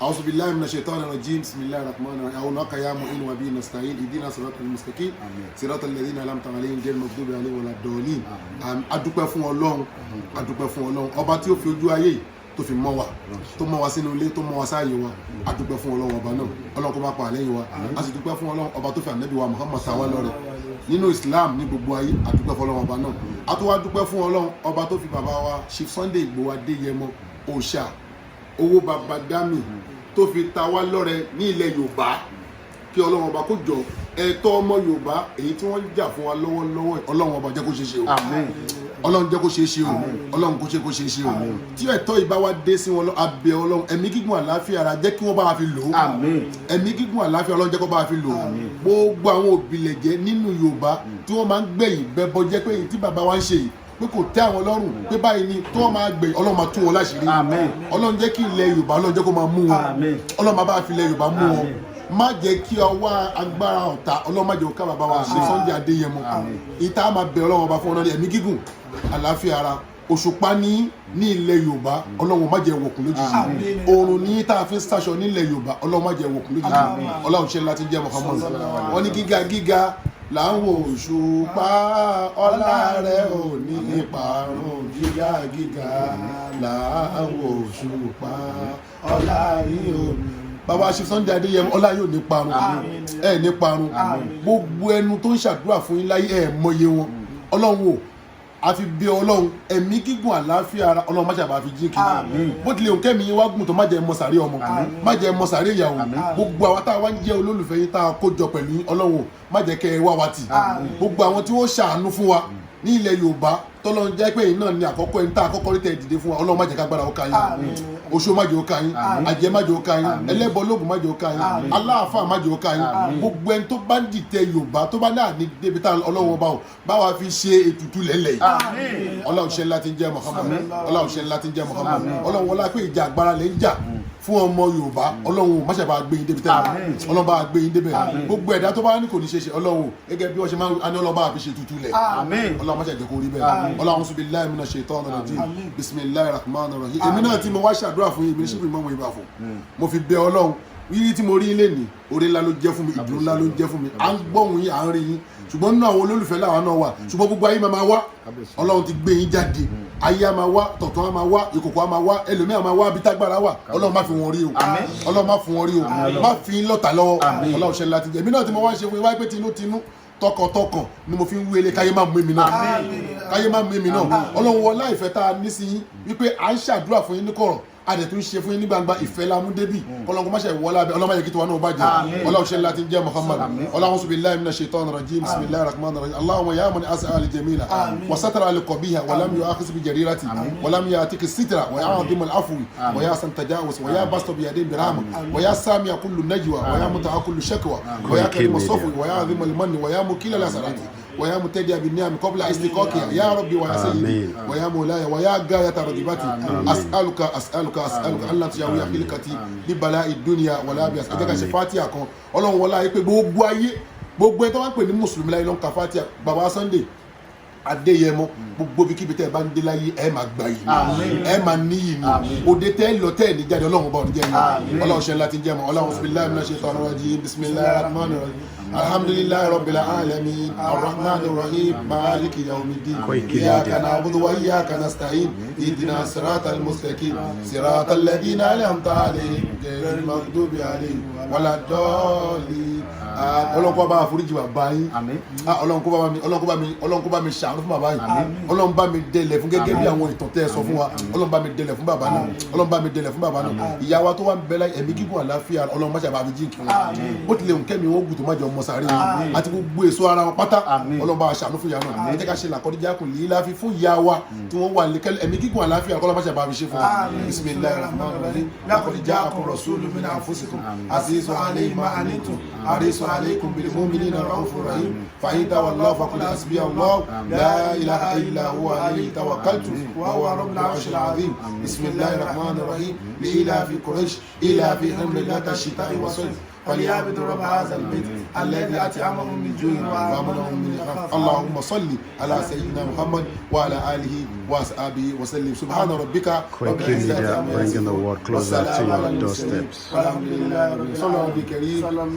أعوذ بالله من الشيطان الرجيم بسم الله الرحمن الرحيم أعوذ يا معين وبه نستعين اهدنا الصراط المستقيم صراط الذين أنعمت عليهم غير المغضوب عليهم ولا الضالين. adúpẹ́ fún Ọlọ́run ọba tí ó fi ojú ayé tó fi mọ́ wa tó mọ́ wa sínú ilé tó mọ́ wa sáàyè wa adúpẹ́ fún Ọlọ́run ọba náà Ọlọ́run kó má pa àlẹ́yìn wa a sì dúpẹ́ fún Ọlọ́run ọba tó fi ànábì wa Muhammad sáwá lọ́rẹ nínú Islam ní gbogbo ayé adúpẹ́ fún Ọlọ́run ọba náà a tó wá dúpẹ́ fún Ọlọ́run ọba tó fi bàbá wa Chief Sunday Igboho Adéyẹmọ òòṣà owó baba dami tó fi ta wá lọ́rẹ ní ilẹ̀ Yorùbá kí Ọlọ́run ọba kó jọ ẹ̀tọ́ ọmọ Yorùbá èyí tí wọ́n jà fún wa lọ́wọ́lọ́wọ́ Ọlọ́run ọba jẹ́ kó ṣe ṣe o Ọlọ́run jẹ́ kó ṣe ṣe o Ọlọ́run kó ṣe ṣe o tí ẹ̀tọ́ ìbá wa dé sí wọn abẹ Ọlọ́run ẹ̀mí gígùn àlàáfíà ara jẹ́ kí wọ́n bá wa fi lò ó ẹ̀mí gígùn àlàáfíà Ọlọ́run jẹ́ kó bá wa fi lò ó gbogbo àwọn òbílẹ̀jẹ́ nínú Yorùbá tí wọ́n máa ń gbẹ̀yìn bẹ́bọ jẹ́ pé èyí tí bàbá wa ń ṣe yìí pé kò tẹ́ àwọn lọ́rùn pé báyìí ni tí wọ́n máa gbé Ọlọ́run máa tún wọn láṣìírí Ọlọ́run jẹ́ kí ilẹ̀ Yorùbá Ọlọ́run jẹ́ kó máa mú wọn Ọlọ́run máa bá fi ilẹ̀ Yorùbá mú wọn má jẹ́ kí ọwọ́ agbára ọ̀tá Ọlọ́run má jẹ́ ká bàbá wa ṣe Sunday Adéyẹmọ ìta máa bẹ Ọlọ́run ọba fún wọn náà ẹ̀mí gígùn àlàáfíà ara òṣùpá ní ilẹ̀ Yorùbá Ọlọ́run má jẹ́ wọ̀kùn lójijì oòrùn ní tá a fi ń ṣaṣọ nílẹ̀ Yorùbá Ọlọ́run má jẹ́ wọ̀kùn lójijì Ọlọ́run ṣe láti jẹ́ Muhammad wọn ní gíga láwọn òṣùpá ọlá rẹ̀ ò ní ìparun gíga láwọn òṣùpá ọlá rí ò ní. Bàbá Chief Sunday Adéyẹmọ ọlá yóò ní parun ẹ ní parun gbogbo ẹnu tó ń ṣàdúrà fún yín láyé ẹ mọye wọn Ọlọ́run o àfi bí Ọlọ́run ẹ̀mí gígùn àlàáfíà ara Ọlọ́run má ṣe àbá fi jí kí bó tilẹ̀ òun kẹ́mi yín wá gùn tó má jẹ́ mọ́sàrí ọmọ má jẹ́ mọ́sàrí ìyàwó gbogbo àwọn táwa ń jẹ́ olólùfẹ́ yín tá a kó jọ pẹ̀lú Ọlọ́run má jẹ́ kẹ́ ẹ wá wa tì gbogbo àwọn tí wọ́n ṣàánú fún wa ní ilẹ̀ Yorùbá tọ́lọ́run jẹ́ pé èyí náà ni àkọ́kọ́ ẹni tá a kọ́kọ́ rí tẹ̀ dìde fún wa Ọlọ́run má jẹ́ ká gbára ó ká yín oṣó má jẹ́ ó ká yín àjẹ́ má jẹ́ ó ká yín ẹlẹ́bọ lóògùn má jẹ́ ó ká yín aláàfáà má jẹ́ ó ká yín gbogbo ẹni tó bá dìtẹ̀ Yorùbá tó bá náà ní débi tá Ọlọ́run ọba ò bá wa fi ṣe ètùtù lẹ́lẹ̀ yìí Ọlọ́run ṣe ńlá tí ń jẹ́ Muhammad Ọlọ́run ṣe ńlá tí ń jẹ́ Muhammad Ọlọ́run wọlá pé ìjà agbára lè ń jà fún ọmọ Yorùbá Ọlọ́run má ṣe bá gbé yín débi tẹ́lẹ̀ Ọlọ́run bá gbé yín débẹ̀ gbogbo ẹ̀dá tó bá ní kò ní ṣe Ọlọ́run gẹ́gẹ́ bí wọ́n ṣe máa ń Ọlọ́run bá fi ṣe ètùtù lẹ̀ Ọlọ́run má ṣe jẹ́ kó rí bẹ́ẹ̀ Ọlọ́run sùn billahi minash shaitani rajim bismillahir rahmanir rahim èmi náà tí mo wá ṣàdúrà fún yín mi ní ṣíbi mọ́ mo ibà fún mo fi bẹ Ọlọ́run rírí tí mo rí ilé ní orí ńlá ló jẹ́ fún mi ìdùnnú ńlá ló jẹ́ fún mi à ń gbọ́hùn yín à ń rí yín ṣùgbọ́n nínú àwọn olólùfẹ́ làwọn náà wà ṣùgbọ́n gbogbo ayé máa wá Ọlọ́run ti gbé yín jáde ayé á máa wá tọ̀tún á máa wá ìkòkò á máa wá ẹlòmíà máa wá abitágbára wà Ọlọ́run má fi wọn rí o Ọlọ́run má fi wọn rí o má fi yín lọ́tà lọ́wọ́ Ọlọ́run ṣe láti jẹ́ èmi náà tí mo wá ń ṣe fún yín wáyé pé tinútinú tọkàntọkàn ni mo fi ń wéle káyé má mú èmi náà káyé má mú èmi náà Ọlọ́run wọlá ìfẹ́ tá a ní sí yín wípé à ń ṣàdúrà fún yín ní kọ̀rọ̀ adẹ tún ṣe fún yín ní gbangba ìfẹ́ la mú débì Ọlọ́run kó má ṣe wọlé abẹ Ọlọ́run má yẹ kí tiwa náà bàjẹ́ Ọlọ́run ṣe láti jẹ́ Muhammad Ọlọ́run sùn billahi minash shaitani rajim bismillahir rahmanir rahim Allahumma ya man as'a al jamila wa satara al qabiha wa lam yu'akhis bi jarirati wa lam ya'tik sitra wa ya'zim al afwi wa ya san tajawuz wa ya basta bi yadin birama wa ya sami kullu najwa wa ya muta'a kullu shakwa wa ya karim safwi wa ya azim al manni wa ya mukila la sarati ويا متدي بالنعم قبل استقاقها يا ربي ويا سيدي ويا مولاي ويا غاية رغبتي أسألك ألا تجاوي خلقتي ببلاء الدنيا ولا بيس أجاك شفاتي أكون Ọlọ́run wọlá yìí pé gbogbo ayé gbogbo ẹ̀ tó wá ń pè ní mùsùlùmí láyé ló ń ka Fatiha bàbá Sunday Adéyẹmọ gbogbo bí kíbi tẹ́ ẹ bá ń dé láyé ẹ máa gbà yìí ẹ máa níyì ni òde tẹ́ lọ tẹ́ ní jáde Ọlọ́run bá ọ̀nìjẹ́ yìí Ọlọ́run ṣe láti jẹ́ mọ́ Ọlọ́run billahi minash shaitani rajim bismillahir rahmanir rahim alhamdulillahi rabbil alamin arrahmanir rahim maliki yawmiddin iyyaka na'budu wa iyyaka nasta'in ihdinas siratal mustaqim siratal ladina an'amta alayhim ghayril maghdubi alayhim waladdallin Ọlọ́run kó bá foríjì bàbá yín Ọlọ́run kó bá mi ṣàánú fún bàbá yín Ọlọ́run bá mi dẹlẹ̀ fún gẹ́gẹ́ bí àwọn ìtàn tẹ́ ẹ sọ fún wa Ọlọ́run bá mi dẹlẹ̀ fún bàbá náà Ọlọ́run bá mi dẹlẹ̀ fún bàbá náà ìyá wa tó wà ń bẹ láyé ẹ̀mí gígùn àlàáfíà Ọlọ́run má ṣe bá mi jí kí wọn bó tilẹ̀ òun kẹ́mi wọn gùn tó má jẹ ọmọ sàárè wọn àti gbogbo èso ara wọn pátá Ọlọ́run bá ṣàánú fún ìyá náà ẹ jẹ́ ká ṣe làkọ́díjà kùn lè láfi fún ìyá wa tí wọ́n wà lẹ́kẹ́lẹ́ ẹ̀mí gígùn àlàáfíà Ọlọ́run má ṣe bá mi ṣe fún wa bismillahir rahmanir rahim laqad ja'akum rasulun min anfusikum azizun alayhi ma anittum harisun عليكم بالمؤمنين رؤوف رحيم فإن تولوا فقل حسبي الله لا إله إلا هو عليه توكلت وهو رب العرش العظيم. بسم الله الرحمن الرحيم لإلاف قريش إلافهم رحلة الشتاء والصيف فليعبدوا رب هذا البيت الذي أطعمهم من جوع وآمنهم من خوف. اللهم صل على سيدنا محمد وعلى آله وصحبه وسلم. سبحان ربك رب العزة عما يصفون والسلام على المرسلين والحمد لله رب العالمين.